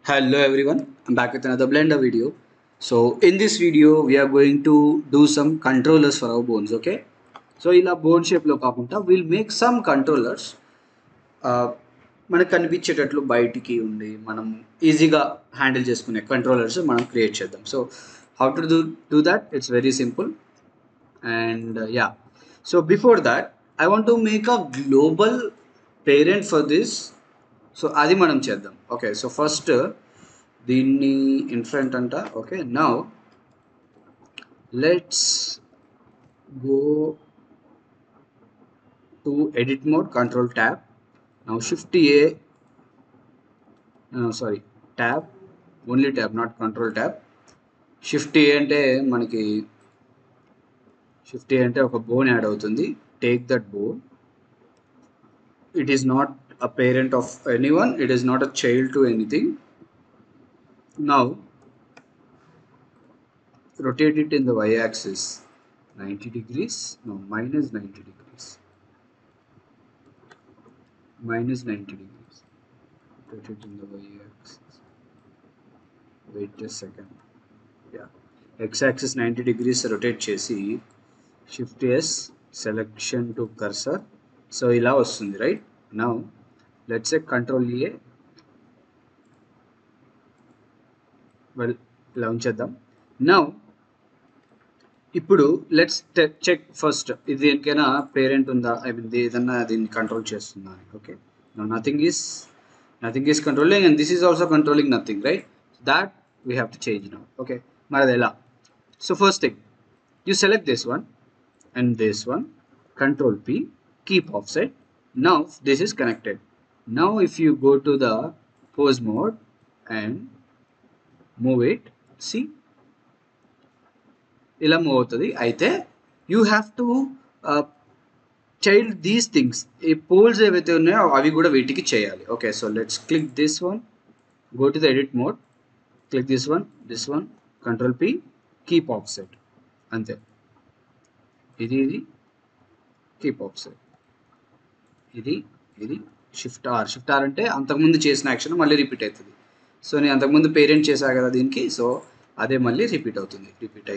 Hello everyone, I'm back with another Blender video. So in this video we are going to do some controllers for our bones, okay? So ఇలా bone షేప్లో కాకుండా we'll make some controllers మనకు కనిపించేటట్లు బయటికి ఉండి మనం ఈజీగా handle చేసుకునే controllers మనం క్రియేట్ చేద్దాం. So how to do that? It's very simple and yeah. So before that I want to make a global parent for this. So అది మనం చేద్దాం. ఓకే, సో ఫస్ట్ దీన్ని ఇన్ఫ్రంట్ అంట. Okay, now let's go to edit mode, control tab. Now shift A, sorry, tab, only tab, not control tab. Shift A అంటే మనకి shift A అంటే ఒక bone add అవుతుంది. Take that bone. It is not a parent of anyone, it is not a child to anything. Now rotate it in the y-axis 90 degrees, no, minus 90 degrees, minus 90 degrees. Rotate in the y-axis, wait a second, yeah, x-axis 90 degrees rotate chesi shift s, selection to cursor. So ila vastundi, right? Now let's say control A, well, ఇలా ఉంచేద్దాం. Now ఇప్పుడు let's check first, ఇది దేనికైనా parent ఉందా, I mean ఏదన్నా దీన్ని control చేస్తుందా అని. Okay, nothing is controlling and this is also controlling nothing, right? That we have to change now. Okay, మరి అది ఎలా? So first thing, you select this one and this one, control P, keep offset. Now this is connected. Now if you go to the pose mode and move it, see, ఇలా move అవుతుంది. అయితే you have to child these things, ఈ poles ఏవైతే ఉన్నాయో అవి కూడా వీటికి చేయాలి. Okay, so let's click this one, go to the edit mode, click this one, control P, keep offset, అంతే. ఇది కీప్ ఆఫ్సెట్, ఇది షిఫ్ట్ ఆర్ అంటే అంతకుముందు చేసిన యాక్షన్ మళ్ళీ రిపీట్ అవుతుంది. సో నేను అంతకుముందు పేరెంట్ చేశా కదా దీనికి, సో అదే మళ్ళీ రిపీట్ అవుతుంది. రిపీట్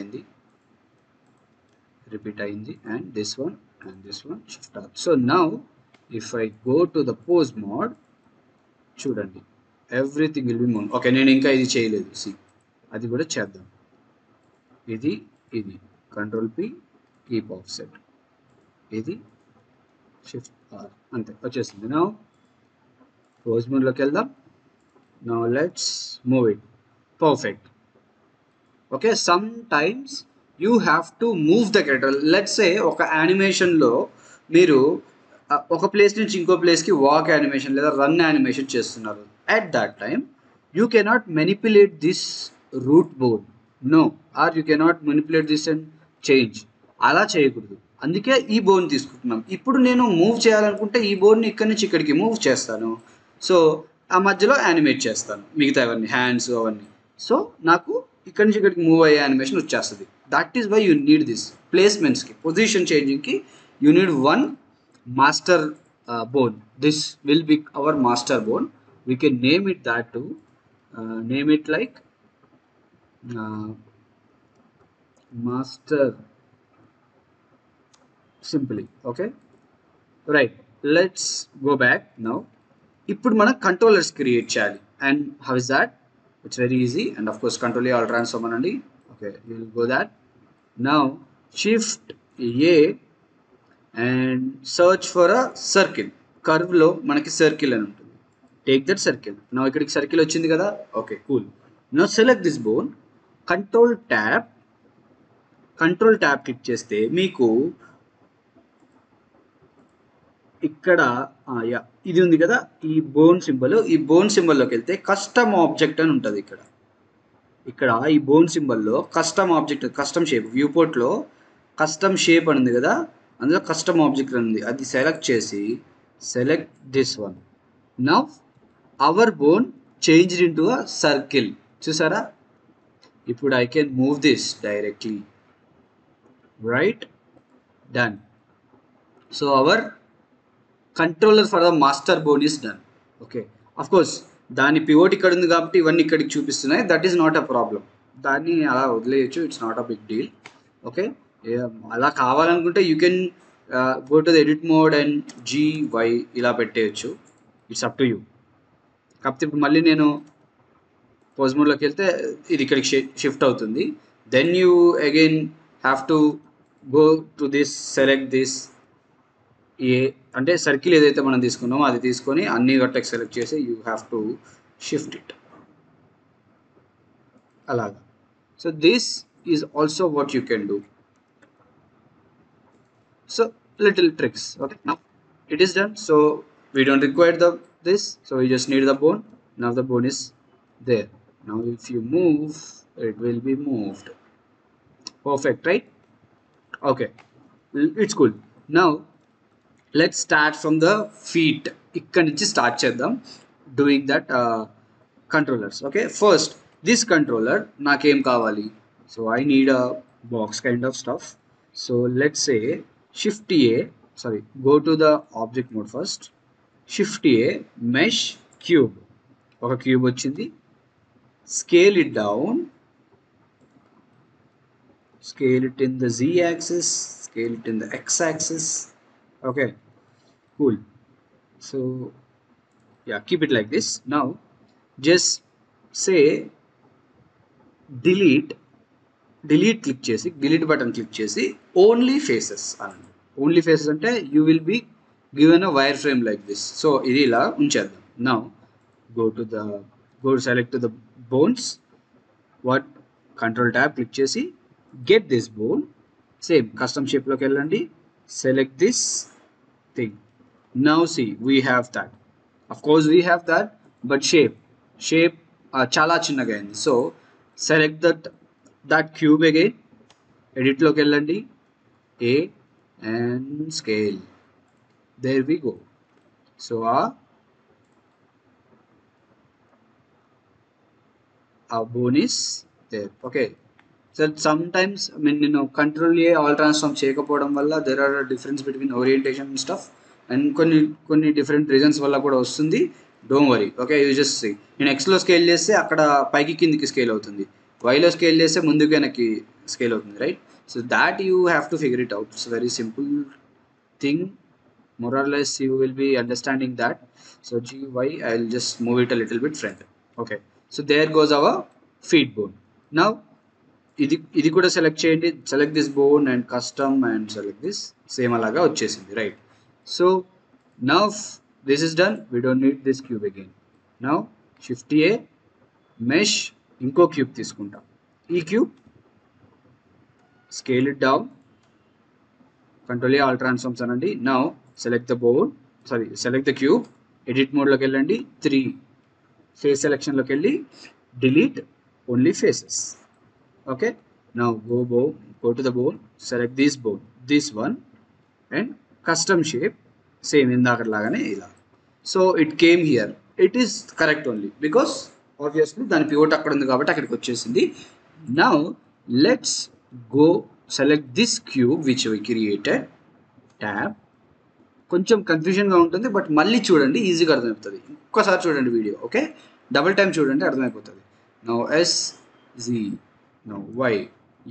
అయింది and this one shift R. So now if I go to the pose mode, చూడండి, everything will be move. Okay, నేను ఇంకా ఇది చేయలేదు, సి, అది కూడా చేద్దాం. ఇది కంట్రోల్ P, కీప్ ఆఫ్సెట్, ఇది షిఫ్ట్ ఆర్, అంతే వచ్చేసింది. నౌ పోజ్ మోడ్లోకి వెళ్దాం. Now let's move it, perfect. Okay, sometimes you have to move the character. Let's say ఒక యానిమేషన్లో మీరు ఒక ప్లేస్ నుంచి ఇంకో ప్లేస్కి వాక్ యానిమేషన్ లేదా రన్ యానిమేషన్ చేస్తున్నారు. At that time you cannot manipulate this root bone, no, or you cannot manipulate this and change. అలా చేయకూడదు, అందుకే ఈ బోన్ తీసుకుంటున్నాం. ఇప్పుడు నేను మూవ్ చేయాలనుకుంటే ఈ బోన్ని ఇక్కడి నుంచి ఇక్కడికి మూవ్ చేస్తాను. సో ఆ మధ్యలో యానిమేట్ చేస్తాను మిగతా అవన్నీ, హ్యాండ్స్ అవన్నీ. సో నాకు ఇక్కడి నుంచి ఇక్కడికి మూవ్ అయ్యే యానిమేషన్ వచ్చేస్తుంది. That is why you need this. ప్లేస్మెంట్స్కి, పొజిషన్ చేంజింగ్కి you need one master bone. This will be our master bone. We can name it that to name it like master, simply. Okay, right, let's go back. Now ఇప్పుడు మనం controllers create చేయాలి. And how is that? It's very easy. And of course control A, all transform అనండి. Okay, you will go that. Now shift A and search for a circle. కర్వ్లో మనకి circle అని ఉంటుంది. Take that circle. నా ఇక్కడికి circle వచ్చింది కదా. Okay, cool. Now select this bone, control tab click చేస్తే మీకు ఇక్కడ ఇది ఉంది కదా, ఈ బోన్ సింబల్లోకి వెళ్తే కస్టమ్ ఆబ్జెక్ట్ అని ఉంటుంది. ఇక్కడ ఈ బోన్ సింబల్లో కస్టమ్ ఆబ్జెక్ట్, కస్టమ్ షేప్, వ్యూ పోర్ట్లో కస్టమ్ షేప్ అని ఉంది కదా, అందులో కస్టమ్ ఆబ్జెక్ట్ అని ఉంది. అది సెలెక్ట్ చేసి select this one. Now our bone changed in to a circle. చూసారా? ఇప్పుడు I can move this directly, right? Done. So our controller for the master bone is done. Okay, of course దాని pivot ఇక్కడ ఉంది కాబట్టి ఇవన్నీ ఇక్కడికి చూపిస్తున్నాయి. That is not a problem. దాన్ని అలా వదిలేయచ్చు. It's not a big deal. Okay, అలా కావాలనుకుంటే you can go to the edit mode and GY ఇలా పెట్టేయచ్చు. It's up to you. కాకపోతే ఇప్పుడు మళ్ళీ నేను పోజ్ మోడ్లోకి వెళ్తే ఇది ఇక్కడికి షిఫ్ట్ అవుతుంది. Then you again have to go to this, select this ఏ అంటే సర్కిల్ ఏదైతే మనం తీసుకున్నామో అది తీసుకొని అన్ని వర్టెక్స్ సెలెక్ట్ చేసి you have to shift it అలాగా. So this is also what you can do. So little tricks. Okay, now it is done. So we don't require this, so we just need the bone. Now the bone is there. Now if you move, it will be moved. Perfect, right? Okay, it's cool. Now let's start from the feet. Ikkadi nunchi start cheddam doing that controllers. Okay, first this controller nakem kavali. So I need a box kind of stuff. So let's say shift A, sorry, go to the object mode first. Shift A, mesh cube. Oka cube vachindi. Scale it down. Scale it in the Z axis. Scale it in the X axis. Okay, cool. So yeah, keep it like this. Now just say delete click chesi, delete button click chesi, only faces anandi. Only faces ante you will be given a wireframe like this. So idi ila uncheddam. Now go select to the bones. What, control tab click chesi get this bone, same custom shape loki ellandi, select this thing. Now see, we have that. Of course we have that, but shape chala chinnaga ayindi. So select that cube again, edit loki ellandi, A and scale. There we go. So our bone is there. Okay, so sometimes I mean, control A all transform చేయకపోవడం వల్ల there are a difference between orientation and stuff, and కొన్ని different reasons వల్ల కూడా వస్తుంది. Don't worry. Okay, you just see. నేను ఎక్స్లో scale చేస్తే అక్కడ పైకి కిందికి స్కేల్ అవుతుంది, వైలో స్కేల్ చేస్తే ముందుకు వెనక్కి స్కేల్ అవుతుంది, right? So that you have to figure it out. It's very simple thing. More or less you will be understanding that. So GY, I'll just move it a little bit front. Okay, so there goes our feet bone. Now ఇది కూడా select చేయండి, select this bone and custom and select this, same అలాగా వచ్చేసింది, right? So now this is done. We don't need this cube again. Now shift A, mesh, ఇంకో cube తీసుకుంటాం. ఈ cube scale it down, control A all transforms అనండి. Now select the bone, sorry, select the cube, edit mode loki ellandi, 3 face selection loki elli delete only faces. Okay, now go to the bone, select this bone, this one, and custom shape same indaka lagane ila. So it came here. It is correct only because obviously dani pivot akkada undi kabatti akkadiki vachesindi. Now let's go select this cube which we created, tab. కొంచెం కన్ఫ్యూజన్గా ఉంటుంది, but మళ్ళీ చూడండి, ఈజీగా అర్థమవుతుంది. ఒక్కసారి చూడండి video, okay? Double time చూడండి, అర్థమైపోతుంది. No SZ, no Y,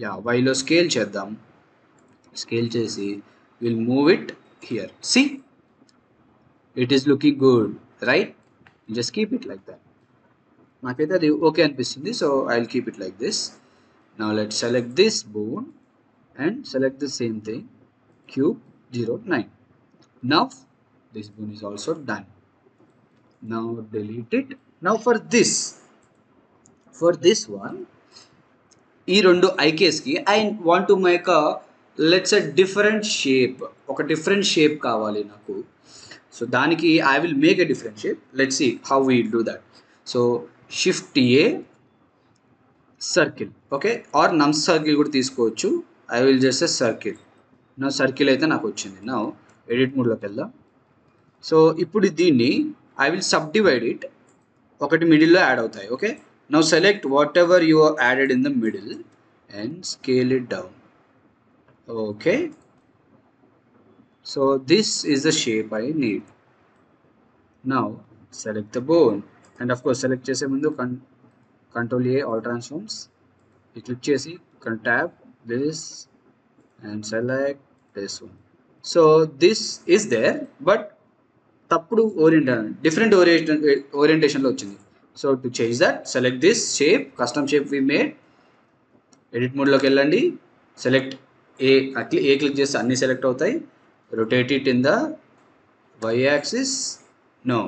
yeah వైలో స్కేల్ చేద్దాం. స్కేల్ చేసి will move it here. See, it is looking good, right? Just keep it like that. నాకైతే అది ఓకే అనిపిస్తుంది, so I will keep it like this. Now let select this bone and select the same thing, cube 09. Now this bone is also done. Now delete it. Now for this one, ఈ రెండు IKs కి I want to make a, let's say, different shape. ఒక different shape కావాలి నాకు. So దానికి I will make a different shape. Let's see how we do that. So shift A, circle, okay, or num circle కూడా తీసుకోవచ్చు. I will just say circle. నా circle అయితే నాకు వచ్చింది. Now ఎడిట్ మోడ్లోకి వెళ్దాం. సో ఇప్పుడు దీన్ని ఐ విల్ సబ్డివైడ్ ఇట్, ఒకటి మిడిల్లో యాడ్ అవుతాయి. Okay, now select whatever you added in the middle and scale it down. Okay, so this is the shape I need. Now select the bone, and of course select చేసే ముందు control A all transforms click చేసి tab this and select this one. So this is there but తప్పుడు different ఓరియంటేషన్లో వచ్చింది. So to change that select this shape, custom shape we made. Edit మోడ్లోకి వెళ్ళండి, select A click చేస్తే అన్నీ select అవుతాయి. Rotate it in the Y axis, no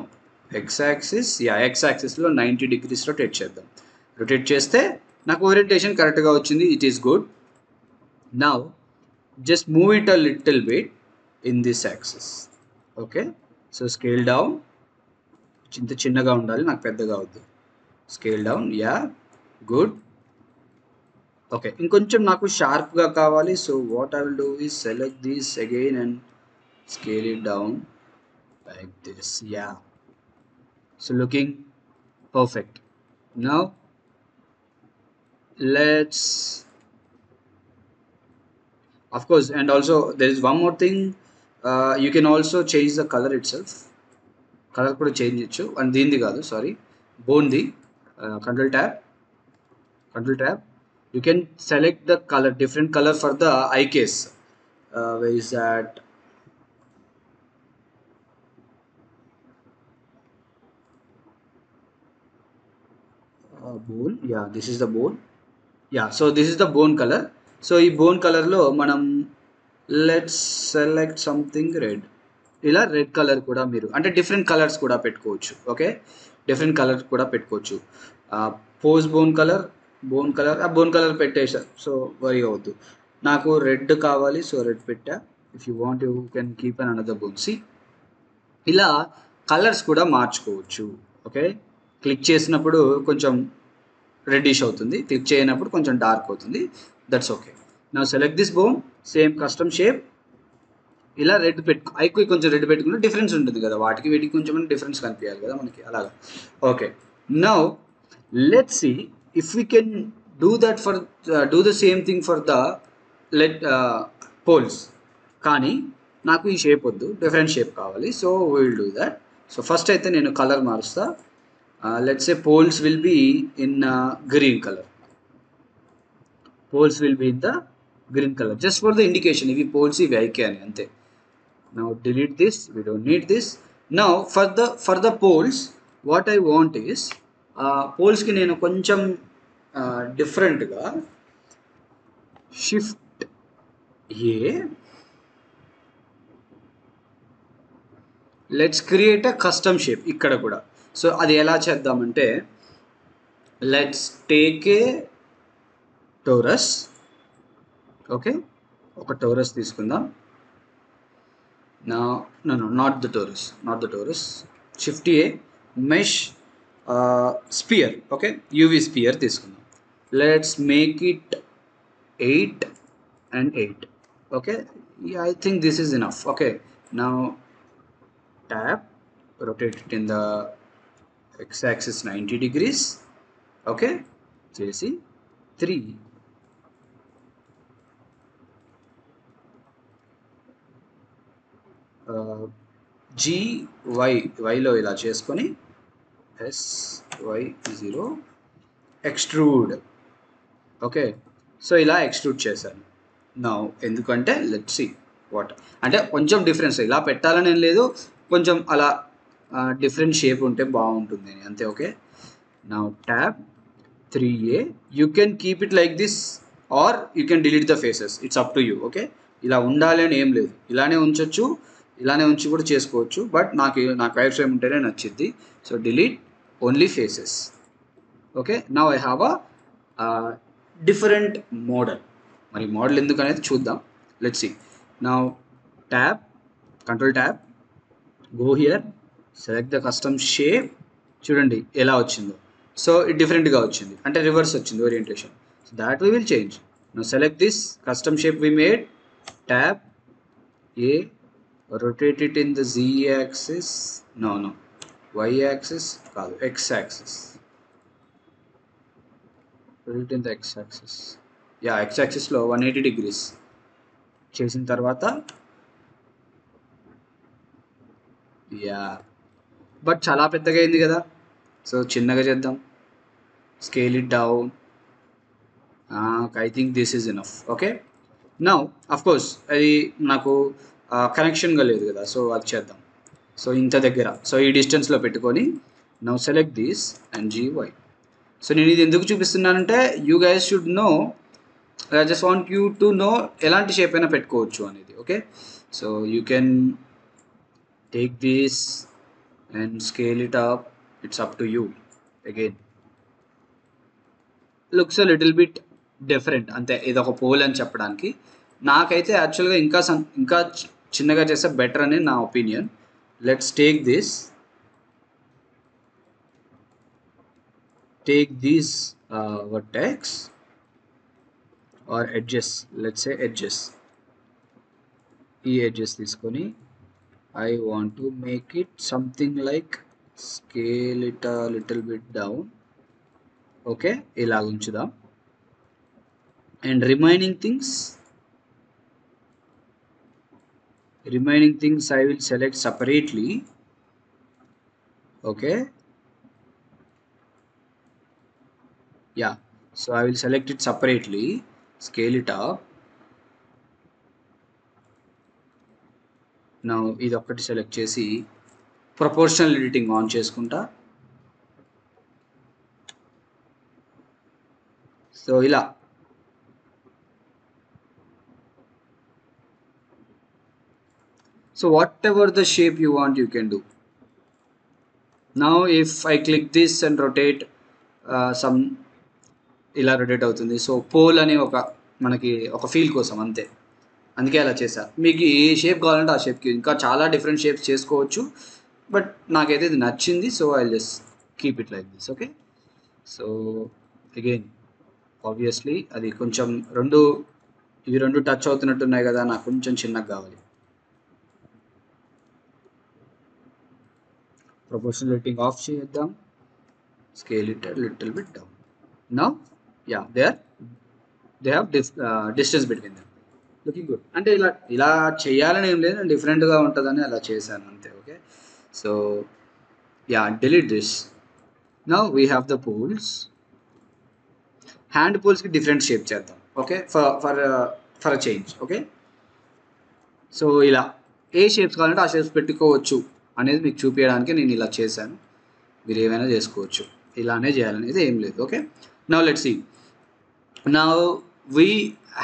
X axis, X యాక్సిస్లో 90 degrees rotate చేద్దాం. రొటేట్ చేస్తే నాకు ఓరియంటేషన్ కరెక్ట్గా వచ్చింది. It is good. Now just move it a little bit in this axis. Okay, so scale down, చిన్నగా ఉండాలి, నాకు పెద్దగా వద్దు. Scale down, good. ఓకే, ఇంకొంచెం నాకు షార్ప్గా కావాలి. So what I will do is select this again and scale it down like this. So looking perfect. Now let's, of course, and also there is one more thing, you can also change the color itself. Color kuda change ichu, and dindi kaadu, sorry, bone di control tab, you can select the color, different color for the eye case. Where is that? Bone, this is the bone. So this is the bone color. So ఈ bone కలర్లో మనం let's select something red. ఇలా red colour కూడా మీరు అంటే different colours కూడా పెట్టుకోవచ్చు. Okay, different colour కూడా పెట్టుకోవచ్చు. పోజ్ బోన్ కలర్ పెట్టేసా, సో వరి అవ్వద్దు. నాకు రెడ్ కావాలి, సో రెడ్ పెట్టా. If you want you can keep an another bone. ఇలా కలర్స్ కూడా మార్చుకోవచ్చు. ఓకే, క్లిక్ చేసినప్పుడు కొంచెం రెడ్డిష్ అవుతుంది, క్లిక్ చేయనప్పుడు కొంచెం డార్క్ అవుతుంది. That's okay. నా select this bone, same custom shape. ఇలా రెడ్ ఐకి కొంచెం రెడ్ పెట్టుకుంటే డిఫరెన్స్ ఉంటుంది కదా, వాటికి వీటికి కొంచెం డిఫరెన్స్ కనిపించాలి కదా మనకి, అలాగా. Okay, now let's see if we can do that for do the same thing for the poles. కానీ నాకు ఈ షేప్ వద్దు, డిఫరెంట్ షేప్ కావాలి. So will do that. So first అయితే నేను కలర్ మారుస్తా. let's say poles will be in green color. Poles will be in the green color, just for the indication. If poles ivi IK ani ante. Now delete this, we don't need this. Now for the poles, what I want is poles ki nenu koncham different ga shift A, let's create a custom shape ikkada kuda. So అది ఎలా చేద్దామంటే let's take a torus. Okay, ఒక torus తీసుకుందాం. Not the torus, shift A, mesh sphere. Okay, UV sphere తీసుకుందాం. Let's make it 8 and 8. Okay, I think this is enough. Okay, now tap, rotate it in the x-axis 90 degrees. Okay, చేసి 3 Yలో ఇలా చేసుకొని SY0 extrude. Okay, so ఇలా extrude చేశాను. నా ఎందుకంటే let's see what అంటే కొంచెం డిఫరెన్స్ ఇలా పెట్టాలని ఏం లేదు, కొంచెం అలా డిఫరెంట్ షేప్ ఉంటే బాగుంటుంది అని అంతే. ఓకే, నా tab 3A, you can keep it like this or you can delete the faces, it's up to you. Okay, ఇలా ఉండాలి అని ఏం లేదు, ఇలానే ఉంచవచ్చు, ఇలానే ఉంచి కూడా చేసుకోవచ్చు. బట్ నాకు వైర్ ఫ్రేమ్ ఉంటేనే నచ్చింది. So delete only faces. Okay, now I have a different model. మరి మోడల్ ఎందుకు అనేది చూద్దాం. Let's see. Now tab, control tab, go here, select the custom shape. చూడండి ఎలా వచ్చిందో. సో ఇది డిఫరెంట్గా వచ్చింది, అంటే రివర్స్ వచ్చింది orientation. So that we will change. Now select this custom shape we made, tab A, rotate it in the Z axis, no Y axis కాదు, X axis, rotate in the X axis, X axis లో 180 degrees చేసిన తర్వాత but చాలా పెద్దగా అయింది కదా. So చిన్నగా చేద్దాం, scale it down. I think this is enough. Okay, now of course అది నాకు కనెక్షన్గా లేదు కదా, సో అది చేద్దాం. సో ఇంత దగ్గర, సో ఈ డిస్టెన్స్లో పెట్టుకొని now select this and GY. So నేను ఇది ఎందుకు చూపిస్తున్నానంటే you guys should know, I just want you to know ఎలాంటి షేప్ అయినా పెట్టుకోవచ్చు అనేది. Okay, so you can take this and scale it up, it's up to you. Again looks a little bit different అంతే, ఇది ఒక pole అని చెప్పడానికి. నాకైతే యాక్చువల్గా ఇంకా చిన్నగా చేస్తే బెటర్ అని నా opinion. Let's take these vertex or edges, let's say edges. ఈ edges తీసుకొని I want to make it something like, scale it a little bit down. Okay, ఇలా ఉంచుదాం. And remaining things I will select separately. Okay, yeah, so I will select it separately, scale it up. Now ఇది ఒక్కటి select చేసి proportional editing on చేసుకుంటా. So ఇలా so whatever the shape you want you can do. Now if I click this and rotate some, ఇలా rotate అవుతుంది. So pole అనే మనకి ఒక ఫీల్ కోసం అంతే, అందుకే అలా చేశా. మీకు ఏ షేప్ కావాలంటే ఆ షేప్కి ఇంకా చాలా డిఫరెంట్ షేప్స్ చేసుకోవచ్చు, బట్ నాకైతే ఇది నచ్చింది. So I just keep it like this. Okay, so again obviously అది కొంచెం ఇవి రెండు టచ్ అవుతున్నట్టున్నాయి కదా, నాకు కొంచెం చిన్నగా కావాలి. ప్రపోర్షనల్ రేటింగ్ ఆఫ్ చేద్దాం, scale it little bit down. Now yeah they have distance between them, looking good. అంటే ఇలా చేయాలని ఏం లేదు, డిఫరెంట్గా ఉంటుందని అలా చేశాను అంతే. Okay, so yeah, delete this. Now we have the poles. Hand పోల్స్కి డిఫరెంట్ షేప్ చేద్దాం. Okay, for a change. Okay, so ఇలా ఏ షేప్స్ కావాలంటే ఆ షేప్స్ పెట్టుకోవచ్చు అనేది మీకు చూపించడానికి నేను ఇలా చేశాను. మీరు ఏమైనా చేసుకోవచ్చు, ఇలానే చేయాలనేది ఏం లేదు. Okay, now let's see. Now we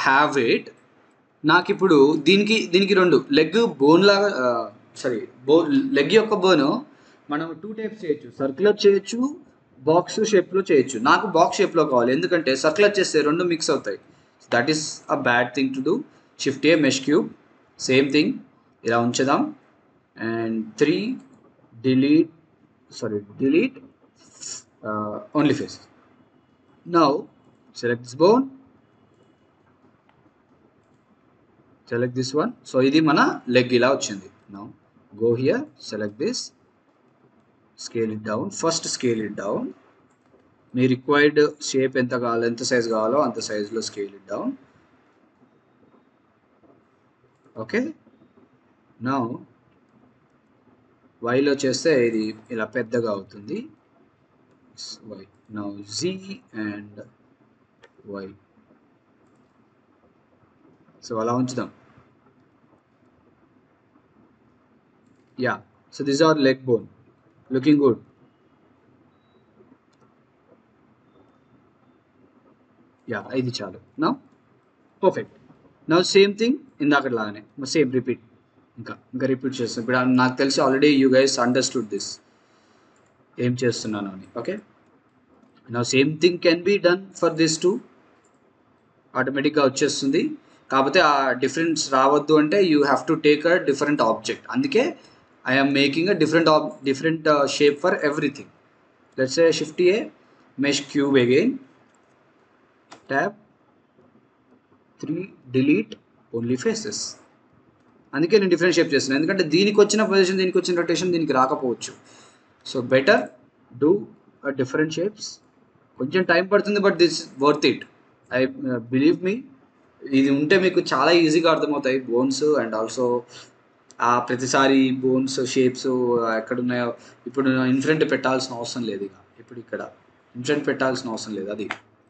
have it. నాకు ఇప్పుడు దీనికి రెండు లెగ్ బోన్ లాగా, లెగ్ యొక్క బోను మనం 2 టైప్స్ చేయొచ్చు, సర్క్యులర్ చేయొచ్చు, బాక్స్ షేప్లో చేయొచ్చు. నాకు బాక్స్ షేప్లో కావాలి, ఎందుకంటే సర్క్యులర్ చేస్తే రెండు మిక్స్ అవుతాయి. That is a bad thing to do. Shift A, mesh cube, same thing ఇలా ఉంచుదాం. And 3 delete only face. Now select this bone, select this one. So ఇది మన లెగ్ ఇలా వచ్చింది. Now go here, select this, scale it down. First scale it down. మీ required shape ఎంత కావాలో, ఎంత సైజ్ కావాలో అంత సైజులో scale it down. Okay, now వైలో చేస్తే ఇది ఇలా పెద్దగా అవుతుంది. Y, now Z and Y. So అలా ఉంచుదాం. Yeah, so this are leg bone, looking good. Yeah, ఇది చాలు. Now perfect. Now same thing ఇందాక లాగానే సేమ్ రిపీట్, ఇంకా రిపీట్ చేస్తాం. ఇప్పుడు నాకు తెలిసి already you guys understood this, ఏం చేస్తున్నాను అని. Okay, now same thing can be done for this too. ఆటోమేటిక్గా వచ్చేస్తుంది. కాకపోతే ఆ డిఫరెన్స్ రావద్దు అంటే you have to take a different object. అందుకే I'm making a different shape for everything. Let's say shift A, mesh cube again, tab 3, delete only faces. అందుకే నేను different shape చేస్తున్నాను, ఎందుకంటే దీనికి వచ్చిన పొజిషన్, దీనికి వచ్చిన రొటేషన్ దీనికి రాకపోవచ్చు. So better do different shapes. కొంచెం టైం పడుతుంది, but this worth it. I believe me, ఇది ఉంటే మీకు చాలా ఈజీగా అర్థమవుతాయి బోన్స్. అండ్ ఆల్సో ప్రతిసారి బోన్స్ షేప్స్ ఎక్కడున్నాయో ఇప్పుడు ఇన్ఫ్రంట్ పెట్టాల్సిన అవసరం లేదు. ఇక ఇప్పుడు ఇక్కడ ఇంటెంట్ పెట్టాల్సిన అవసరం లేదు అది.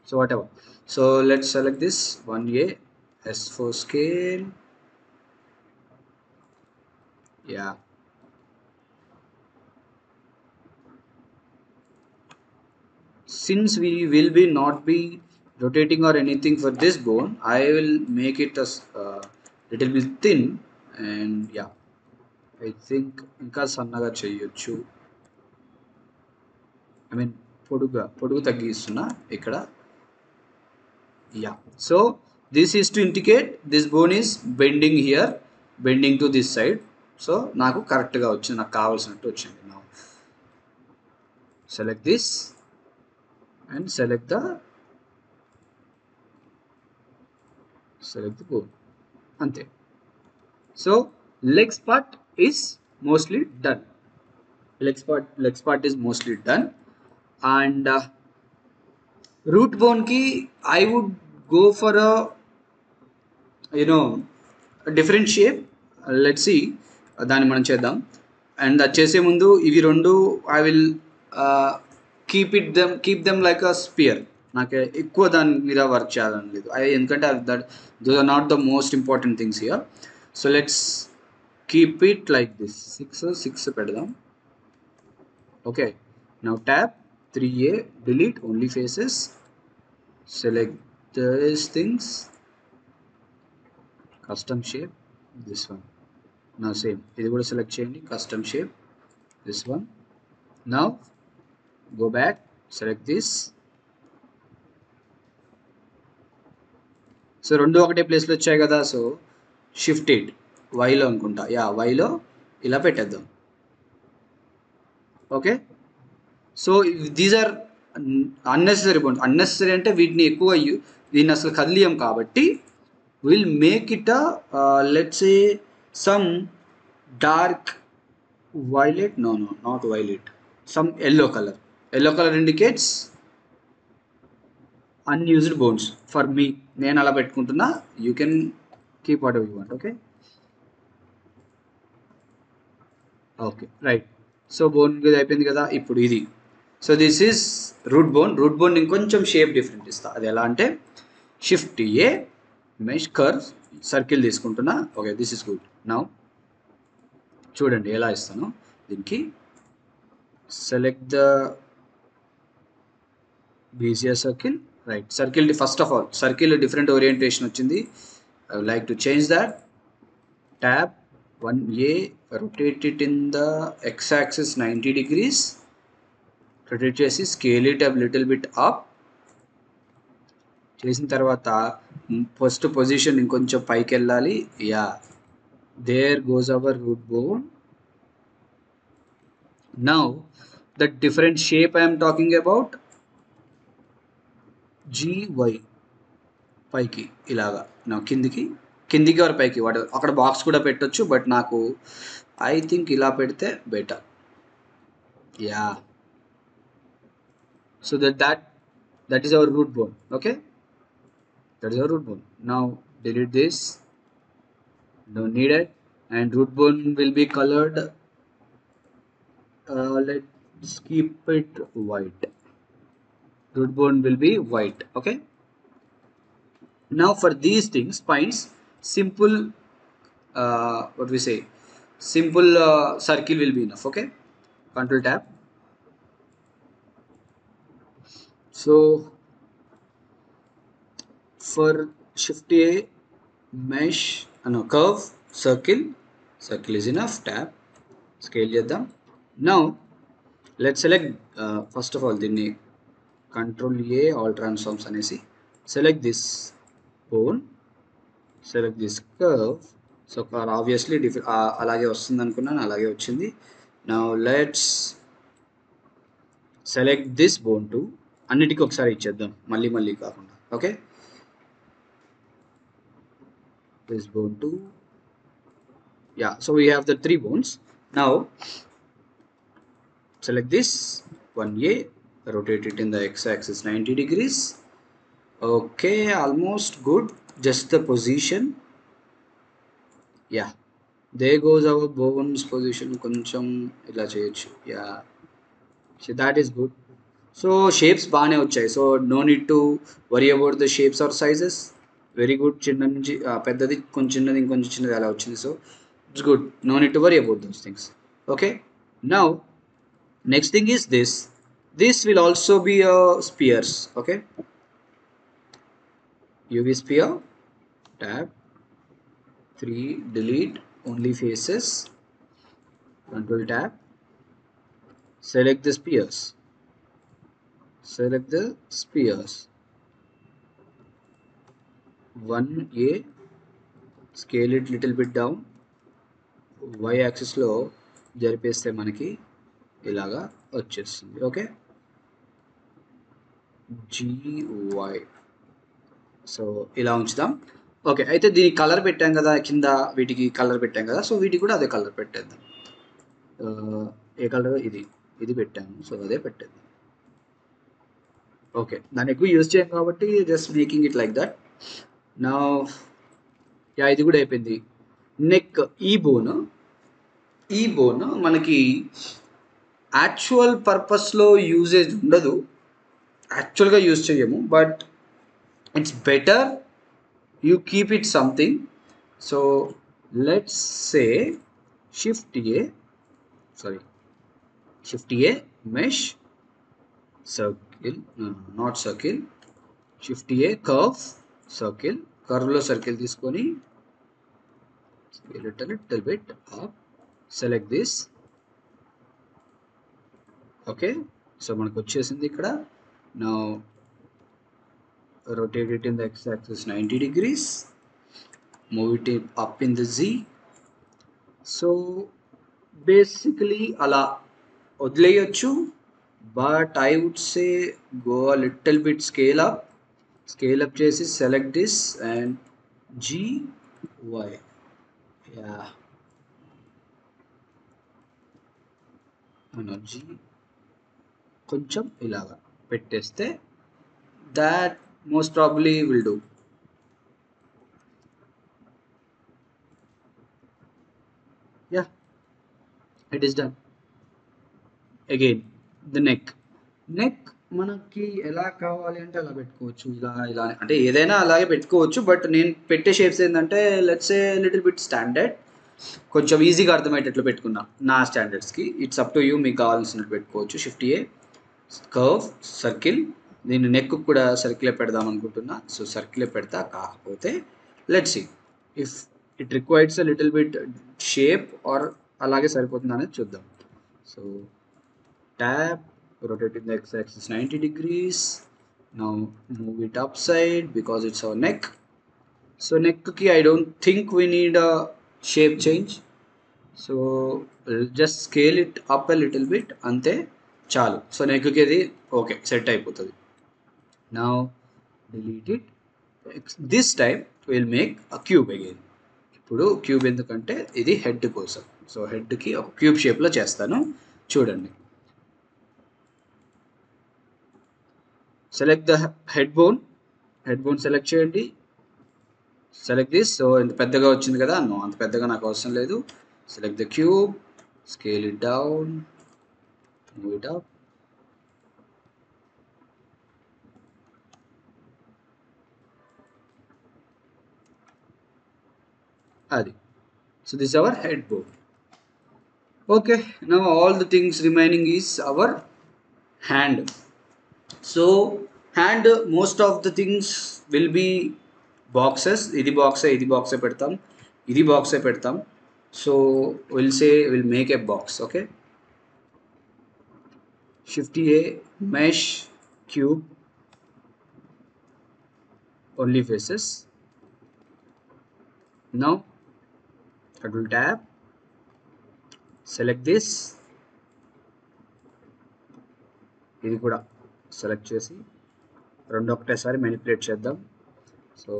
So what ever. So let's select this 1A S4 scale. Yeah. Since we will be not be rotating or anything for this bone, I will make it a little bit thin. And yeah, I think ఇంకా సన్నగా చేయొచ్చు. I mean పొడుగు తగ్గిస్తున్నా ఇక్కడ. Yeah, so this is to indicate this bone is bending here, bending to this side. So నాకు కరెక్ట్గా వచ్చింది, నాకు కావాల్సినట్టు వచ్చింది. Now select this and select the bone. Ante. So legs part is mostly done. Legs part is mostly done. And root bone ki I would go for a different shape. Let's see. దాన్ని మనం చేద్దాం. And అది చేసే ముందు ఇవి రెండు I will keep them like a sphere. నాకు ఎక్కువ దాని మీద వర్క్ చేయాలని లేదు. ఎందుకంటే those are not the most important things here. So let's keep it like this. 6 పెడదాం. Okay, now tap 3A, delete only faces, select these things, custom shape, this one. Now same, ఇది కూడా select చేయండి, custom shape, this one. Now go back, select this. So రెండు ఒకటే ప్లేస్లో వచ్చాయి కదా. So shift 8 వైలో అనుకుంటా. వైలో ఇలా పెట్టేద్దాం. Okay, so these are unnecessary bones. Unnecessary అంటే వీటిని ఎక్కువ దీన్ని అసలు కదిలియం కాబట్టి will make it let's a some dark violet. No not violet, some yellow colour indicates unused bones for me. నేను అలా పెట్టుకుంటున్నా. You can keep whatever you want. Okay right. So bone ఇది అయిపోయింది కదా. ఇప్పుడు ఇది, so this is root bone ఇంకొంచెం shape different ఇస్తా. అది ఎలా అంటే shift A, mesh curve, circle తీసుకుంటున్నా. Okay, this is good. Now చూడండి ఎలా ఇస్తాను దీనికి. Select the bezier circle. Right, circle first of all circle different orientation వచ్చింది. I would like to change that. Tab 1A, rotate it in the x-axis 90 degrees. Rotate చేసి scale it a little bit up. చేసిన తర్వాత first position ఇంకొంచెం పైకి వెళ్ళాలి. There goes our root bone. Now the different shape I'm talking about, GY పైకి ఇలాగా. నా కిందికి వారు పైకి, వాడు అక్కడ బాక్స్ కూడా పెట్టొచ్చు, బట్ నాకు ఐ థింక్ ఇలా పెడితే better. So that is our root bone. Okay, that is our root bone. Now delete this, don't need it. And root bone will be colored, let's keep it white. Root bone will be white. Okay, now for these things, spines, simple simple circle will be enough. Okay, control tab. So for shift A, mesh, curve, circle is enough. Tab, scale చేద్దాం. Now let's select first of all దీన్ని control A, all transforms అనేసి select this bone, select this curve. So obviously అలాగే వస్తుంది అనుకున్నాను, అలాగే వచ్చింది. Now let's select this bone to, అన్నిటికీ ఒకసారి ఇచ్చేద్దాం, మళ్ళీ కాకుండా. Okay, this bone to, so we have the 3 bones. Now select this 1A, rotate it in the x-axis 90 degrees. Okay, almost good, just the position. There goes our bones position. కొంచెం ఇలా చేయొచ్చు. So that is good. So shapes బాగానే వచ్చాయి. So no need to worry about the shapes or sizes. Very good. చిన్న నుంచి పెద్దది కొంచెం చిన్నది ఇంకొంచెం చిన్నది అలా వచ్చింది. So it's good. No need to worry about those things. Okay. Now next thing is this. This will also be a spheres. Okay. UV sphere. Tab 3. Delete only faces. Control tab. Select the spheres. Select the spheres. 1A. Scale it little bit down. Y axis లో జరిపేస్తే మనకి ఇలాగా వచ్చేస్తుంది. Okay. GY. So ఇలా ఉంచుదాం. Okay. అయితే దీనికి colour పెట్టాం కదా, కింద వీటికి కలర్ పెట్టాం కదా, సో వీటికి కూడా అదే కలర్ పెట్టేద్దాం. ఏ కలర్? ఇది పెట్టాము, సో అదే పెట్టేద్దాం. ఓకే. దాన్ని ఎక్కువ యూజ్ చేయం కాబట్టి just making it like that. నా ఇది కూడా అయిపోయింది. నెక్ ఈ బోన్ మనకి యాక్చువల్ పర్పస్లో యూజేజ్ ఉండదు, యాక్చువల్గా యూజ్ చేయము, but it's better you keep it something. So let's say shift A mesh circle, not circle, shift A curve circle, curve లో circle తీసుకొని scale it a little bit up, select this. okay, so మనకు వచ్చేసింది ఇక్కడ. Now rotate it in the x-axis 90 degrees, move it up in the z. So basically అలా వదిలేయచ్చు, but I would say go a little bit scale up చేసి select this and GY. yeah, G కొంచెం ఇలాగా పెట్టేస్తే that most probably will do. yeah, it is done. Again the neck మనకి ఎలా కావాలి అంటే అలా పెట్టుకోవచ్చు, ఇలా అంటే ఏదైనా అలాగే పెట్టుకోవచ్చు. బట్ నేను పెట్టే షేప్స్ ఏంటంటే let's a little bit standard, కొంచెం ఈజీగా అర్థమయ్యేటట్లు పెట్టుకున్నా నా స్టాండర్డ్స్కి. ఇట్స్ అప్ టు యూ, మీకు కావాల్సినట్టు పెట్టుకోవచ్చు. షిఫ్ట్ ఏ కర్వ్ సర్కిల్, నేను నెక్ కూడా సర్కిలే పెడదాం అనుకుంటున్నా, సో సర్కిలే పెడతా. కాకపోతే let's see if it requires a little bit shape or అలాగే సరిపోతుందా అనేది చూద్దాం. So tab, rotating the x-axis 90 degrees. Now move it upside because it's our neck. So neck ki I don't think we need a shape change, so we'll just scale it up a little bit ante chalu. So neck ki adi okay set అయిపోతుంది. Now delete it. This time we'll make a cube again. ఇప్పుడు cube ఎందుకంటే ఇది head కోసం, so హెడ్కి ఒక cube షేప్లో చేస్తాను. చూడండి. Select the head bone select చేయండి. Select this. సో ఇంత పెద్దగా వచ్చింది కదా, నో అంత పెద్దగా నాకు అవసరం లేదు. Select the cube, scale it down, move it up. అది. So this our head bone. Okay, now all the things remaining is our hand. So hand most of the things will be boxes. ఇది బాక్సే పెడతాం. So will make a box. Okay, shift A mesh cube only faces. Now control tab, select this. ఇది కూడా select చేసి రెండు ఒకటేసారి manipulate చేద్దాం. So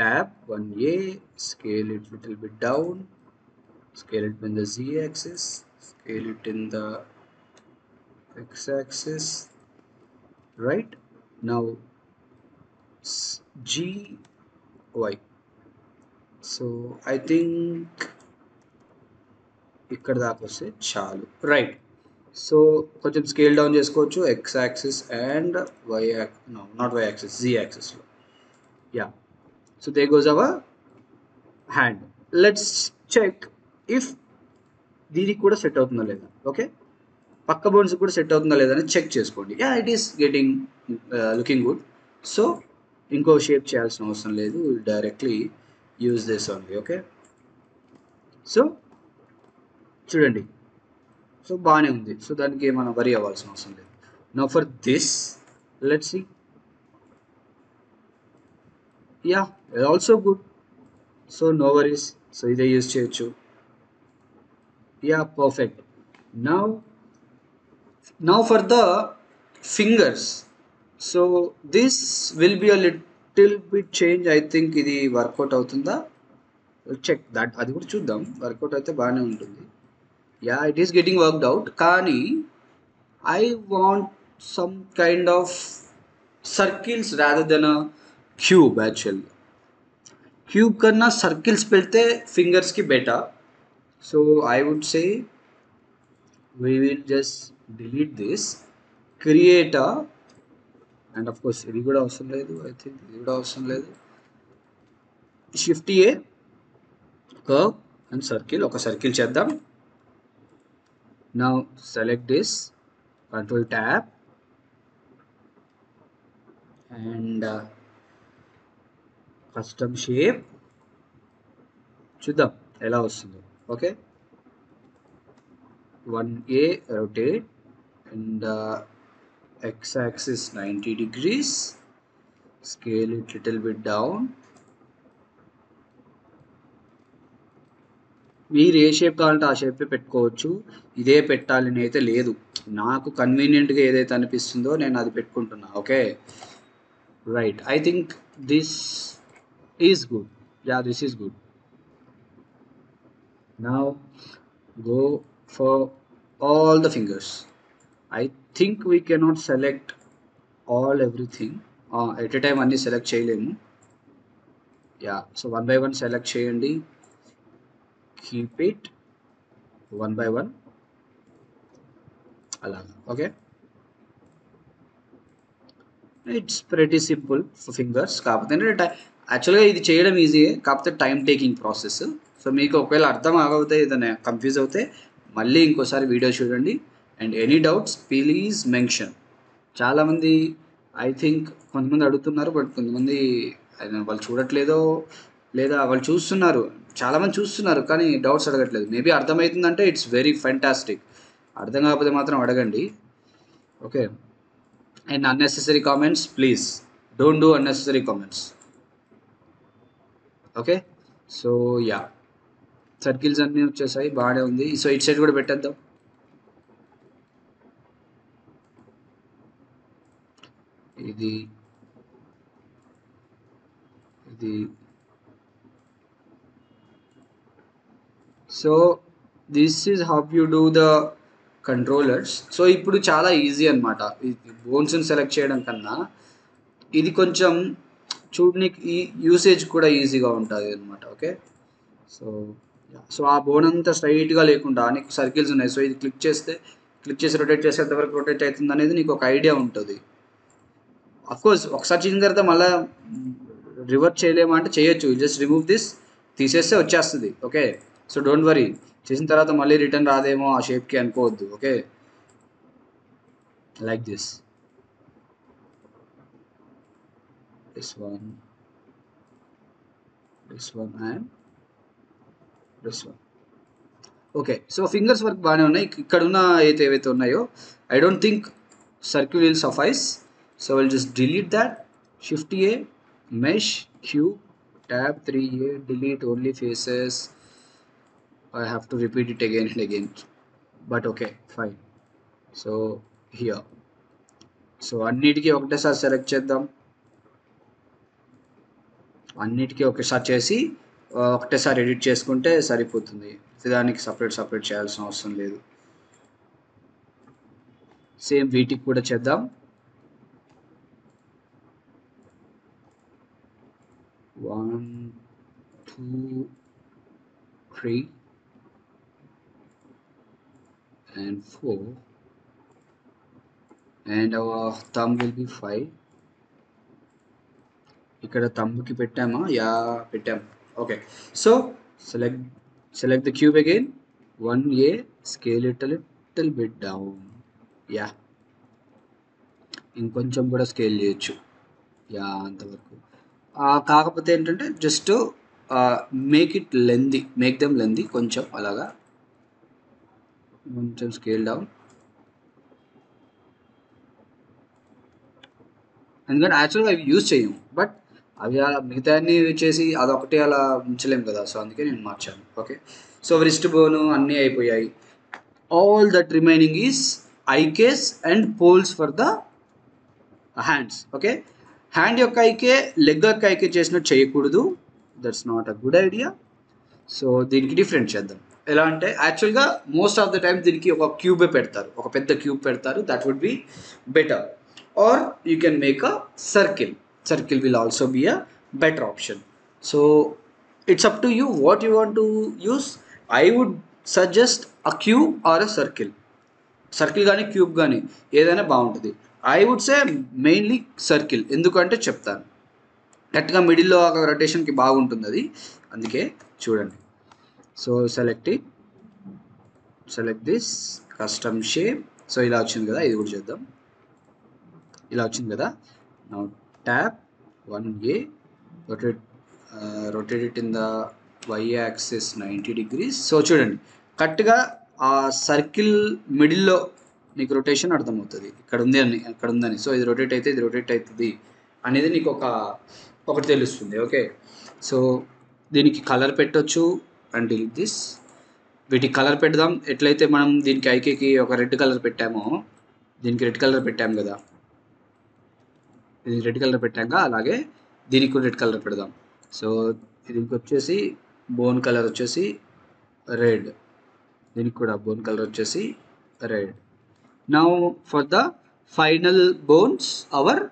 tab 1A, scale it little bit down, scale it in the Z axis, scale it in the X axis. Right now GY. So I think ఇక్కడ దాకా వస్తే చాలు, రైట్. సో కొంచెం స్కేల్ డౌన్ చేసుకోవచ్చు X axis and Y no not Y axis, Z యాక్సిస్లో. Yeah, so there goes our hand. Let's check if దీనికి కూడా set అవుతుందా లేదా. ఓకే, పక్క బోన్స్ కూడా సెట్ అవుతుందా లేదా అని చెక్ చేసుకోండి. Yeah, it is getting looking good. So ఇంకో షేప్ చేయాల్సిన అవసరం లేదు, directly use this only. Okay, so చూడండి, సో బాగానే ఉంది. సో దానికి ఏమైనా వరి అవ్వాల్సిన అవసరం లేదు. Now for this let's see. Yeah, also good. So no worries, so ఇదే యూజ్ చేయొచ్చు. Yeah, perfect. Now now for the fingers, so this will be a little bit change. I think ఇది work out అవుతుందా, check that, అది కూడా చూద్దాం. Work out అయితే బాగానే ఉంటుంది. Yeah, it is getting worked out. కానీ I want some kind of circles rather than a cube. Actual cube కన్నా సర్కిల్స్ పెడితే ఫింగర్స్కి better. So I would say we will just delete this, create a, and of course ఇది కూడా అవసరం లేదు. I think ఇది కూడా అవసరం లేదు. Shift A, curve and circle, ఒక సర్కిల్ చేద్దాం. Now select this, control tab and custom shape, చూద్దాం ఎలా వస్తుందో. Okay, 1A rotate and x-axis 90 degrees, scale it little bit down. మీరు ఏ షేప్ కావాలంటే ఆ షేపే పెట్టుకోవచ్చు, ఇదే పెట్టాలని అయితే లేదు. నాకు కన్వీనియంట్గా ఏదైతే అనిపిస్తుందో నేను అది పెట్టుకుంటున్నా. Okay, right. I think this is good. Yeah, this is good. Now go for all the fingers. I think we cannot select all everything at a time, అన్నీ సెలెక్ట్ చేయలేము. యా, సో 1 by 1 సెలెక్ట్ చేయండి. keep it 1 by 1 అలాగా. Okay, it's pretty simple for fingers. కాకపోతే యాక్చువల్గా ఇది చేయడం ఈజీయే, కాకపోతే time taking process. So మీకు ఒకవేళ అర్థం ఆగవుతే, ఏదైనా కన్ఫ్యూజ్ అవుతే మళ్ళీ ఇంకోసారి వీడియో చూడండి. And any doubts please mention. చాలామంది ఐ థింక్ కొంతమంది అడుగుతున్నారు, బట్ కొంతమంది వాళ్ళు చూడట్లేదో, లేదా వాళ్ళు చూస్తున్నారు, చాలామంది చూస్తున్నారు కానీ డౌట్స్ అడగట్లేదు. మేబీ అర్థమవుతుందంటే ఇట్స్ వెరీ ఫెంటాస్టిక్. అర్థం కాకపోతే మాత్రం అడగండి. Okay, and unnecessary comments please don't do unnecessary comments. Okay, so yeah, circles అన్నీ వచ్చేసాయి, బాగానే ఉంది. సో ఇట్ సైడ్ కూడా పెట్టేద్దాం. ఇది ఇది so this is how you do the controllers. So ఇప్పుడు చాలా ఈజీ అనమాట. బోన్స్ని సెలెక్ట్ చేయడం కన్నా ఇది కొంచెం చూడడానికి ఈ యూసేజ్ కూడా ఈజీగా ఉంటుంది అనమాట. ఓకే, సో సో ఆ బోన్ అంతా స్ట్రైట్గా లేకుండా నీకు సర్కిల్స్ ఉన్నాయి. సో ఇది క్లిక్ చేసి రొటేట్ చేస్తే ఎంతవరకు రొటేట్ అవుతుంది అనేది నీకు ఒక ఐడియా ఉంటుంది. అఫ్కోర్స్ ఒకసారి చేసిన తర్వాత మళ్ళీ రివర్ట్ చేయలేమా అంటే చేయొచ్చు. జస్ట్ రిమూవ్ దిస్, తీసేస్తే వచ్చేస్తుంది. ఓకే, సో డోంట్ వరీ, చేసిన తర్వాత మళ్ళీ రిటర్న్ రాదేమో ఆ షేప్కి అనుకోవద్దు. Okay, like this one, this one and this one. Okay, so fingers work బాగానే ఉన్నాయి. ఇక్కడ ఉన్న ఏవైతే ఉన్నాయో I don't think circle will suffice. So will just delete that. Shift A, mesh, cube, tab 3A, delete only faces. I have to repeat it again and again, but okay, fine. So here, so అన్నిటికీ ఒకటేసారి select చేద్దాం. అన్నిటికీ ఒకసారి చేసి ఒకటేసారి edit చేసుకుంటే సరిపోతుంది. దానికి సపరేట్ చేయాల్సిన అవసరం లేదు. సేమ్ వీటికి కూడా చేద్దాం. 1 2 3 and 4, and our thumb will be 5. ఇక్కడ థంబ్కి పెట్టామా? యా, పెట్టాం. Okay, so select the cube again, 1a, scale it a little bit down. Yeah, ఇంకొంచెం కూడా స్కేల్ చేయొచ్చు. యా, అంతవరకు. కాకపోతే ఏంటంటే జస్ట్ మేక్ దెమ్ లెంది, కొంచెం అలాగా కొంచెం స్కేల్ డౌన్. ఎందుకంటే యాక్చువల్గా అవి యూజ్ చేయం, బట్ అవి అలా మిగతా అన్ని చేసి అదొకటి అలా ఉంచలేము కదా, సో అందుకే నేను మార్చాను. ఓకే, సో రిస్ట్ బోను అన్నీ అయిపోయాయి. All that remaining is IKs and poles for the hands. Okay, hand యొక్క ఐకే లెగ్ యొక్క ఐకే చేసినట్టు చేయకూడదు, that's not a good idea. So దీనికి డిఫరెంట్ చేద్దాం. ఎలా అంటే యాక్చువల్గా మోస్ట్ ఆఫ్ ద టైమ్ దీనికి ఒక క్యూబే పెడతారు, ఒక పెద్ద క్యూబ్ పెడతారు, that would be better. Or you can make a circle will also be a better option. So it's up to you what you want to use. I would suggest a cube or a circle కానీ cube కానీ ఏదైనా బాగుంటుంది. I would say mainly circle, ఎందుకంటే చెప్తాను, కరెక్ట్గా మిడిల్లో ఒక రొటేషన్కి బాగుంటుంది అది, అందుకే చూడండి. So select this custom shape. So ఇలా వచ్చింది కదా, ఇది కూడా చేద్దాం. ఇలా వచ్చింది కదా. Now tap 1a, rotate it in the y-axis 90 degrees. So చూడండి, కరెక్ట్గా ఆ సర్కిల్ మిడిల్లో నీకు రొటేషన్ అర్థమవుతుంది, ఇక్కడ ఉందని. సో ఇది రొటేట్ అవుతుంది అనేది నీకు ఒకటి తెలుస్తుంది. ఓకే, సో దీనికి కలర్ పెట్టొచ్చు అండ్ దిస్, వీటికి కలర్ పెడదాం. ఎట్లయితే మనం దీనికి ఐకేకి ఒక రెడ్ కలర్ పెట్టామో, దీనికి రెడ్ కలర్ పెట్టాము కదా, ఇది రెడ్ కలర్ పెట్టాక అలాగే దీనికి కూడా రెడ్ కలర్ పెడదాం. సో దీనికి వచ్చేసి బోన్ కలర్ వచ్చేసి రెడ్, దీనికి కూడా బోన్ కలర్ వచ్చేసి red. Now for the final bones our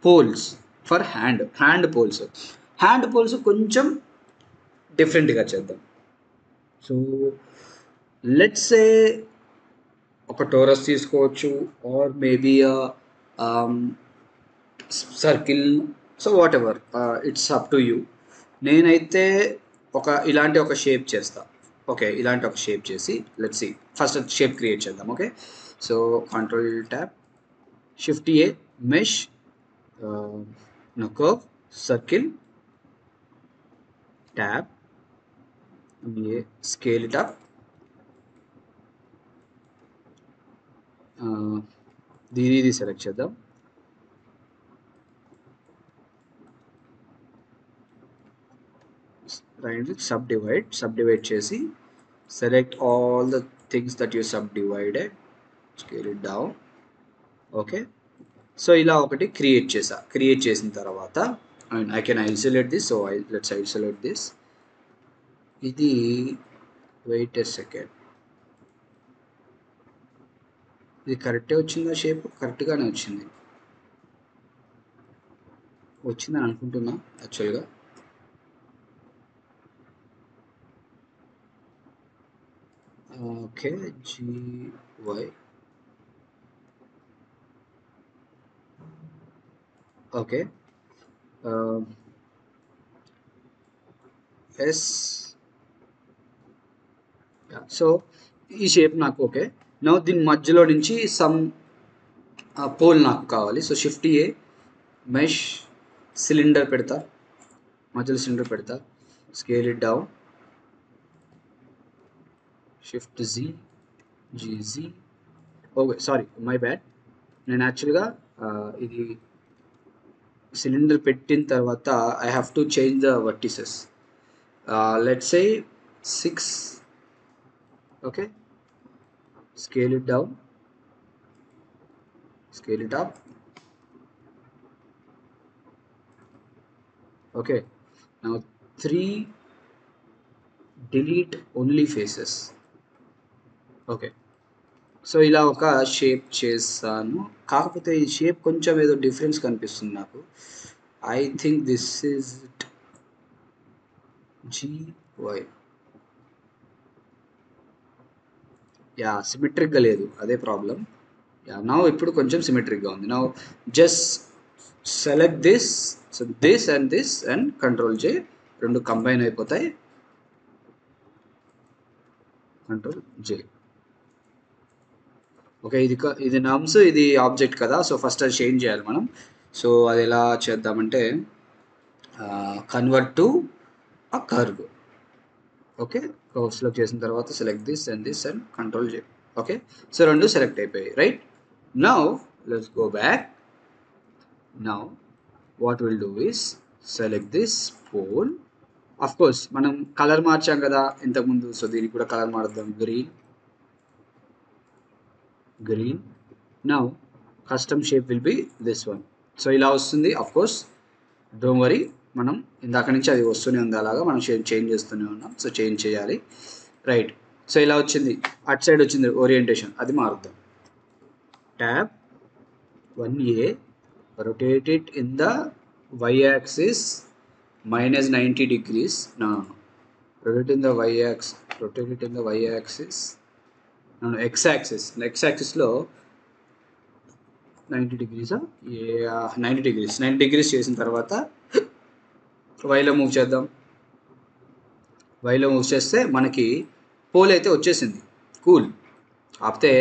poles for hand poles కొంచెం డిఫరెంట్గా చేద్దాం. సో లెట్స్ సే ఒక టోరస్ తీసుకోవచ్చు, or maybe circle, so whatever, it's up to you. నేనైతే ఇలాంటి ఒక షేప్ చేస్తా. ఓకే, ఇలాంటి ఒక షేప్ చేసి let's see, first shape create చేద్దాం. Okay, so control tab, shift A, mesh, curve, circle, tab A, scale it up, ఇది select చేద్దాం. subdivide చేసి select all the things that you subdivided, scale it down. Okay, so ఇలా ఒకటి create చేసిన తర్వాత I can isolate this. So let's isolate this. ఇది wait a second, ఇది కరెక్టే వచ్చిందా? షేప్ కరెక్ట్గానే వచ్చిందని అనుకుంటున్నా యాక్చువల్గా. Okay, GY, okay, S. So ఈ షేప్ నాకు ఓకే. నౌ దీని మధ్యలో నుంచి సమ్ పోల్ నాకు కావాలి. So shift A, mesh, cylinder పెడతా, మధ్యలో సిలిండర్ పెడతా, scale it down, shift GZ. Okay, sorry, my bad. నేను యాక్చువల్గా ఇది సిలిండర్ పెట్టిన తర్వాత I have to change the vertices. Let's say 6. Okay, scale it down, scale it up. Okay, now 3, delete only faces. Okay, so ఇలా ఒక shape చేస్తాను. కాకపోతే ఈ షేప్ కొంచెం ఏదో డిఫరెన్స్ కనిపిస్తుంది నాకు. I think this is GY. Yeah సిమెట్రిక్గా లేదు, అదే ప్రాబ్లం. యా నౌ ఇప్పుడు కొంచెం సిమెట్రిక్గా ఉంది. Now just select this, so this and control J, రెండు కంబైన్ అయిపోతాయి. Control J. ఓకే, ఇది నమ్స్, ఇది ఆబ్జెక్ట్ కదా, సో ఫస్ట్ అది చేంజ్ చేయాలి మనం. సో అది ఎలా చేద్దామంటే convert to a curve. Okay, కర్వ్స్లో చేసిన తర్వాత select this and control J. Okay, so రెండు సెలెక్ట్ అయిపోయాయి, right. Now let's go back. Now what will do is select this pole. Of course మనం కలర్ మార్చాం కదా ఇంతకుముందు, సో దీనికి కూడా కలర్ మారుద్దాం, green. Now custom shape will be this one. So ఇలా వస్తుంది. అఫ్ కోర్స్ డోంట్ వరీ, మనం ఇందాక నుంచి అది వస్తూనే ఉంది, అలాగా మనం చేంజ్ చేస్తూనే ఉన్నాం. సో చేంజ్ చేయాలి, రైట్. సో ఇలా వచ్చింది, అటు సైడ్ వచ్చింది ఓరియంటేషన్, అది మారుద్దాం. Tab 1A, rotate it in the y-axis minus 90 degrees. No, rotate it in the y-axis. No, x-axis. X-axis లో 90 degrees. 90 degrees. 90 degrees చేసిన తర్వాత వైలో మూవ్ చేద్దాం. వైలో మూవ్ చేస్తే మనకి పోల్ అయితే వచ్చేసింది. కూల్. ఆపితే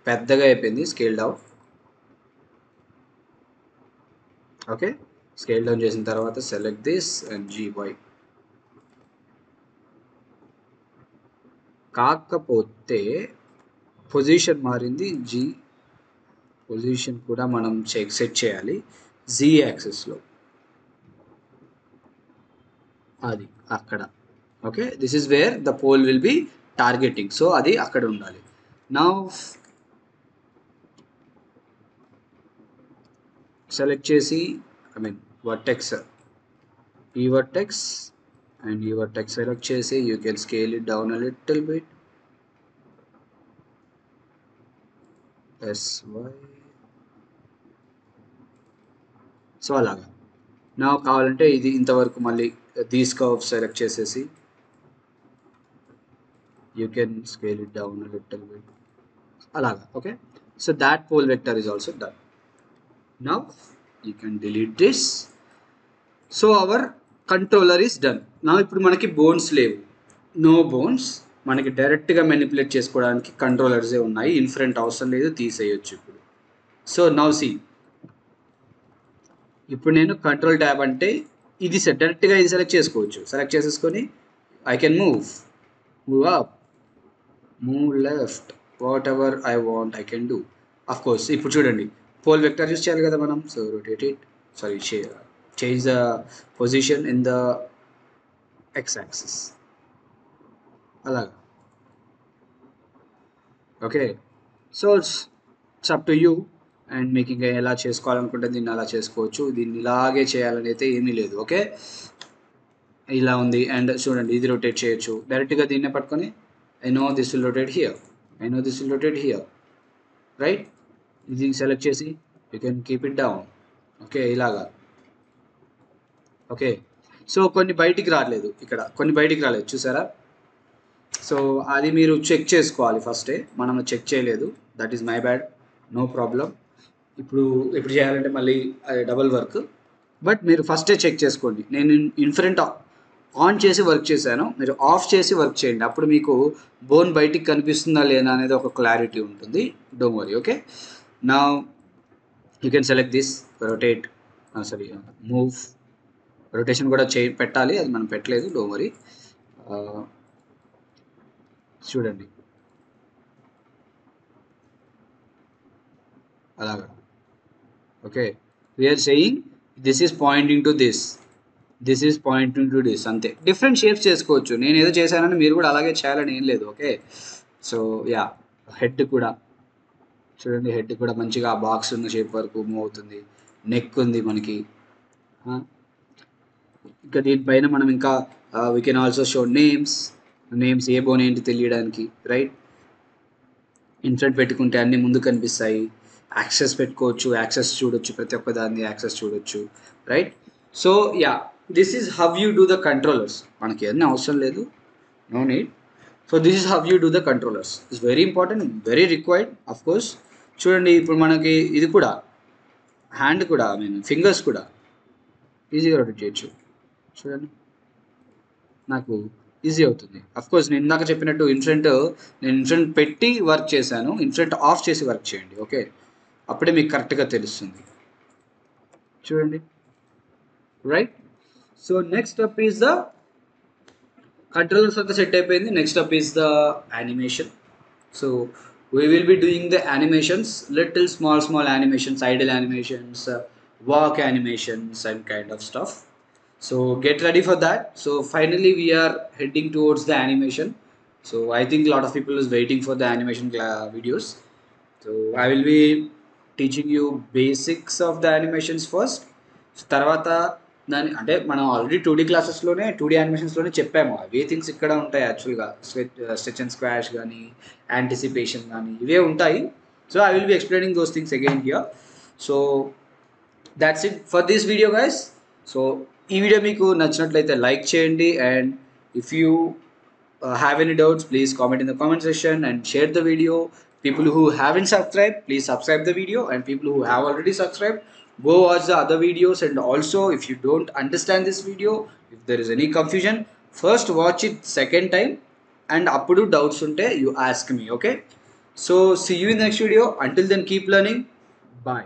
పెద్దగా అయిపోయింది, scale down. Okay, scale down చేసిన తర్వాత సెలెక్ట్ దిస్ అండ్ GY. కాకపోతే పొజిషన్ మారింది, పొజిషన్ కూడా మనం సెట్ చేయాలి Z యాక్సిస్లో, అది అక్కడ. Okay, this is where the pole will be targeting, so అది అక్కడ ఉండాలి. నౌ సెలెక్ట్ చేసి, ఐ మీన్ వర్టెక్స్, ఈ వర్టెక్స్ అండ్ ఈ వర్టెక్స్ సెలెక్ట్ చేసి you can scale it down a little bit. SY. So అలాగా. నా కావాలంటే ఇది ఇంతవరకు మళ్ళీ దీస్ కర్వ్ సెలెక్ట్ చేసేసి you can scale it down a little bit, అలాగా. Okay, so that pole vector is also done. Now you can delete this. So our controller is done. నా ఇప్పుడు మనకి బోన్స్ లేవు, నో బోన్స్. మనకి డైరెక్ట్గా manipulate చేసుకోవడానికి కంట్రోలర్సే ఉన్నాయి, ఇన్ఫరెంట్ అవసరం లేదు, తీసేయచ్చు ఇప్పుడు. సో నౌ సి, ఇప్పుడు నేను కంట్రోల్ ట్యాబ్ అంటే ఇది డైరెక్ట్గా ఇది సెలెక్ట్ చేసుకోవచ్చు. సెలెక్ట్ చేసేసుకొని I can move up, move left, what ever I want I can do. Of course ఇప్పుడు చూడండి, పోల్ వెక్టర్ యూస్ చేయాలి కదా మనం. So rotate it, sorry, change the position in the x-axis, అలాగా. Okay, so it's up to you. And మీకు ఇంకా ఎలా చేసుకోవాలనుకుంటే దీన్ని అలా చేసుకోవచ్చు, దీన్ని ఇలాగే చేయాలని అయితే ఏమీ లేదు. ఓకే, ఇలా ఉంది. అండ్ చూడండి, ఇది రొటేట్ చేయొచ్చు డైరెక్ట్గా, దీన్నే పట్టుకొని I know this will rotate here, right. ఇది సెలెక్ట్ చేసి you can keep it down. Okay, ఇలాగా. ఓకే, సో కొన్ని బయటికి రాలేదు, ఇక్కడ కొన్ని బయటికి రాలేదు, చూసారా. సో అది మీరు చెక్ చేసుకోవాలి ఫస్టే, మనం చెక్ చేయలేదు, that is my bad, no problem. ఇప్పుడు చేయాలంటే మళ్ళీ అది డబుల్ వర్క్, బట్ మీరు ఫస్టే చెక్ చేసుకోండి. నేను ఇన్ఫరెంట్ ఆన్ చేసి వర్క్ చేశాను, మీరు ఆఫ్ చేసి వర్క్ చేయండి, అప్పుడు మీకు బోన్ బయటికి కనిపిస్తుందా లేదా అనేది ఒక క్లారిటీ ఉంటుంది. Don't worry. ఓకే, నా you can select this, rotate, sorry, move. Rotation కూడా పెట్టాలి, అది మనం పెట్టలేదు, డోంట్ వరీ. చూడండి అలాగా. Okay, we're saying this is pointing to this, this is pointing to this, అంతే. డిఫరెంట్ షేప్స్ చేసుకోవచ్చు, నేను ఏదో చేశానని మీరు కూడా అలాగే చేయాలని ఏం లేదు. ఓకే, సో యా, హెడ్ కూడా చూడండి, హెడ్ కూడా మంచిగా ఆ బాక్స్ ఉన్న షేప్ వరకు మూవ్ అవుతుంది. నెక్ ఉంది మనకి. ఇంకా దీనిపైన మనం ఇంకా we can also show names A bone ఏంటి తెలియడానికి, రైట్. ఇన్ఫ్రంట్ పెట్టుకుంటే అన్నీ ముందు కనిపిస్తాయి. యాక్సెస్ పెట్టుకోవచ్చు, యాక్సెస్ చూడొచ్చు, ప్రతి ఒక్క దాన్ని యాక్సెస్ చూడొచ్చు, right. So yeah, this is how you do the controllers. మనకి అన్నీ అవసరం లేదు, no need. So this is how you do the controllers. It's very important, very required of course. చూడండి ఇప్పుడు మనకి ఇది కూడా హ్యాండ్ కూడా, ఐ మీన్ ఫింగర్స్ కూడా ఈజీగా రొటేట్ చేయొచ్చు. చూడండి నాకు ఈజీ అవుతుంది. అఫ్ కోర్స్ నేను ఇందాక చెప్పినట్టు నేను ఇన్ఫ్రంట్ పెట్టి వర్క్ చేశాను, ఇన్ఫ్రంట్ ఆఫ్ చేసి వర్క్ చేయండి. ఓకే, అప్పుడే మీకు కరెక్ట్గా తెలుస్తుంది. చూడండి right. So next up is the controllers అంతా సెట్ అయిపోయింది. Next up is the animation. So we will be doing the animations, little small animations, idle animations, walk animations and kind of stuff. So get ready for that. So finally we are heading towards the animation. So I think a lot of people is waiting for the animation videos. So I will be teaching you basics of the animations first. తర్వాత దాని అంటే మనం already 2D క్లాసెస్లోనే 2D యానిమేషన్స్లోనే చెప్పాము. అవే things ఇక్కడ ఉంటాయి యాక్చువల్గా. Stretch and squash కానీ, anticipation కానీ ఇవే ఉంటాయి. So I will be explaining those things again here. So that's it for this video guys. So ఈ వీడియో మీకు నచ్చినట్లయితే లైక్ చేయండి, and if you have any doubts, please comment in the comment section and share the video. People who haven't subscribed, please subscribe the video, and people who have already subscribed, go watch the other videos. And also if you don't understand this video, if there is any confusion, first watch it second time, and appudu doubts unte you ask me. Okay, so see you in the next video. Until then, keep learning. Bye.